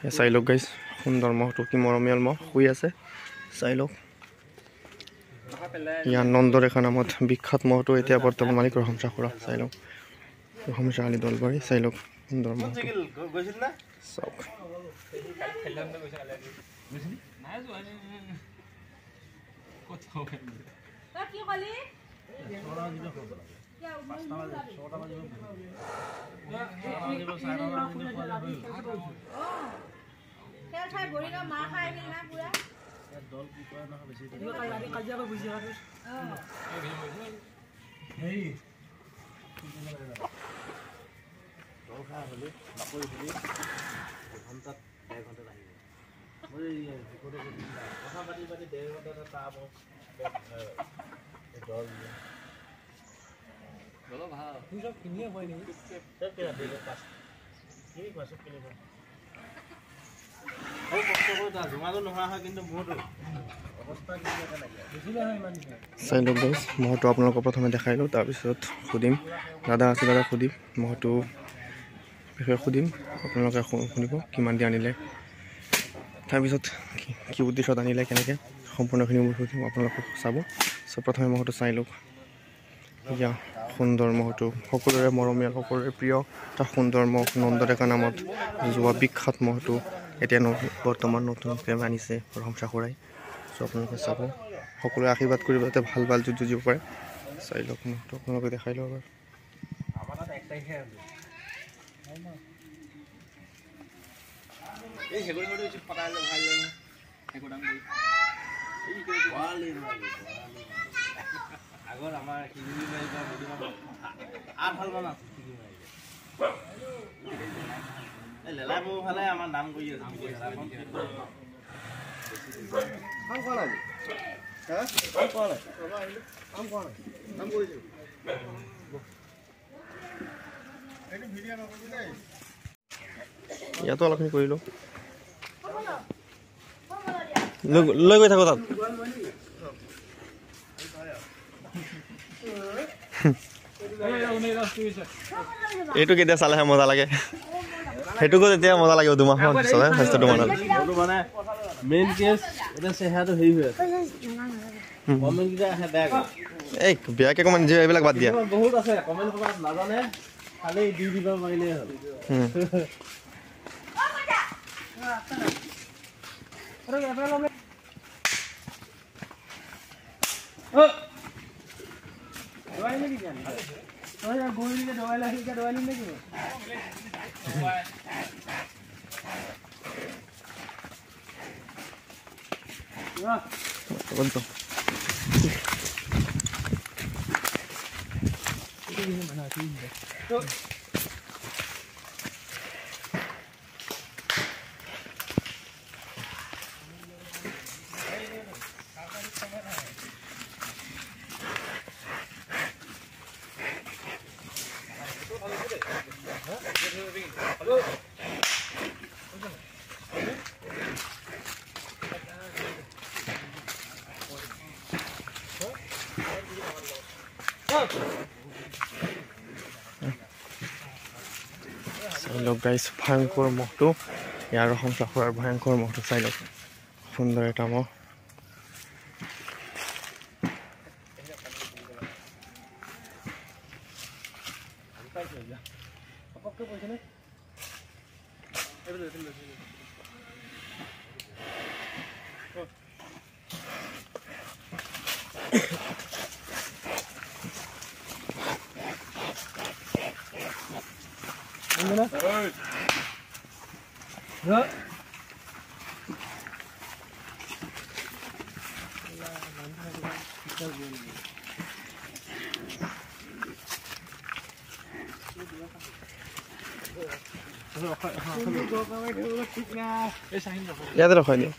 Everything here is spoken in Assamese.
চাই লওক গাইজ সুন্দৰ মহটো কি মৰমীয়াল মহ শুই আছে চাই লওক ইয়াৰ নন্দৰেখা নামত বিখ্যাত মহটো এতিয়া বৰ্তমান মালিক ৰহম চাখুৰা চাই লওক ৰহম চাহ আলী দলবাৰী চাই লওক সুন্দৰ মহটো চাওক চাই লওক গাইজ মহটো আপোনালোকক প্ৰথমে দেখাই লওঁ তাৰপিছত সুধিম দাদা আছে দাদা সুধিম মহটো বিষয়ে সুধিম আপোনালোকে শুনিব কিমান দি আনিলে তাৰপিছত কি উদ্দেশ্যত আনিলে কেনেকৈ সম্পূৰ্ণখিনি সুধিম আপোনালোকক চাব চ' প্ৰথমে মহটো চাই লওক ইয়া সুন্দৰ মহটো সকলোৰে মৰমীয়াল সকলোৰে প্ৰিয় এটা সুন্দৰ মহ নন্দৰেখা নামত যোৱা বিখ্যাত মহটো এতিয়া বৰ্তমান নতুনকৈ আনিছে ৰহম চাখুৰাই চ' আপোনালোকে চাব সকলোৱে আশীৰ্বাদ কৰিব যাতে ভাল ভাল যুঁজ যুঁজিব পাৰে চাই লওক মহটো আপোনালোকে দেখাই লওক আগৰ আমাৰ শিঙি মাৰিবা মুদি মাৰিবা ভাল মান আছে শিঙি মাৰিবা এই লেলা বৌ ভালে আমাৰ নাম কৰি আছে কাম কৰা নাই কাম কৰা নাই কাম কৰা নাই কাম কৰিছো এইটো ভিডিঅ' নকৰিবি দেই ইয়াতো অলপখিনি কৰিলোঁ লৈ গৈ থাকোঁ তাত এইটো কেতিয়া চালেহে মজা লাগে সেইটোকো তেতিয়া মজা লাগিব দুমাহমান চালে স্বাস্থ্যটো মানে মেইন কেছ এটা চেহাৰাটো হেৰি হৈ আছে কমেণ্ট কিটা আহে বেয়া এই বেয়াকৈ অকণমান এইবিলাক বাদ দিয়া বহুত আছে কমেণ্ট কৰাত নাজানে খালি দি দিব পাৰিলেই হ'ল दवाई नहीं क्या तो यार गोली के दवाई ला क्या दवाई नहीं क्यों वाह बोल तो तो চাই লওক গাইজ ভয়ংকৰ মহটো ইয়াৰ ৰহম চাখুৰাৰ ভয়ংকৰ মহটো চাই লওক সুন্দৰ এটা মহ ইয়াতে ৰখাই দিওঁ